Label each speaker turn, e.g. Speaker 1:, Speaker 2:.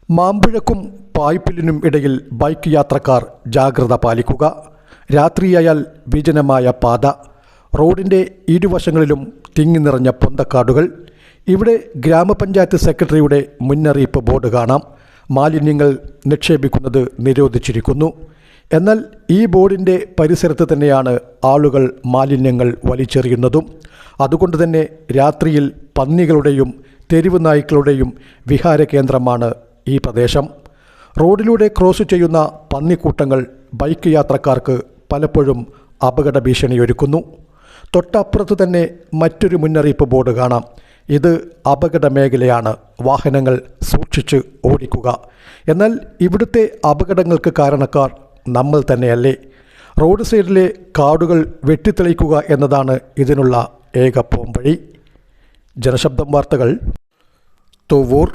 Speaker 1: മാമ്പഴക്കും പായ്പിലിനും ഇടയിൽ ബൈക്ക് യാത്രക്കാർ ജാഗ്രത പാലിക്കുക. രാത്രിയായാൽ വിജനമായ പാത, റോഡിൻ്റെ ഇരുവശങ്ങളിലും തിങ്ങി നിറഞ്ഞ പൊന്തക്കാടുകൾ. ഇവിടെ ഗ്രാമപഞ്ചായത്ത് സെക്രട്ടറിയുടെ മുന്നറിയിപ്പ് ബോർഡ് കാണാം. മാലിന്യങ്ങൾ നിക്ഷേപിക്കുന്നത് നിരോധിച്ചിരിക്കുന്നു. എന്നാൽ ഈ ബോർഡിൻ്റെ പരിസരത്ത് തന്നെയാണ് ആളുകൾ മാലിന്യങ്ങൾ വലിച്ചെറിയുന്നതും. അതുകൊണ്ട് തന്നെ രാത്രിയിൽ പന്നികളുടെയും തെരുവ് നായ്ക്കളുടെയും വിഹാര കേന്ദ്രമാണ് ഈ പ്രദേശം. റോഡിലൂടെ ക്രോസ് ചെയ്യുന്ന പന്നിക്കൂട്ടങ്ങൾ ബൈക്ക് യാത്രക്കാർക്ക് പലപ്പോഴും അപകട ഭീഷണിയൊരുക്കുന്നു. തൊട്ടപ്പുറത്ത് തന്നെ മറ്റൊരു മുന്നറിയിപ്പ് ബോർഡ് കാണാം. ഇത് അപകട മേഖലയാണ്, വാഹനങ്ങൾ സൂക്ഷിച്ച് ഓടിക്കുക. എന്നാൽ ഇവിടുത്തെ അപകടങ്ങൾക്ക് കാരണക്കാർ നമ്മൾ തന്നെയല്ലേ? റോഡ് സൈഡിലെ കാടുകൾ വെട്ടിത്തെളിക്കുക എന്നതാണ് ഇതിനുള്ള ഏക പോംവഴി. ജനശബ്ദം വാർത്തകൾ, തുവ്വൂർ.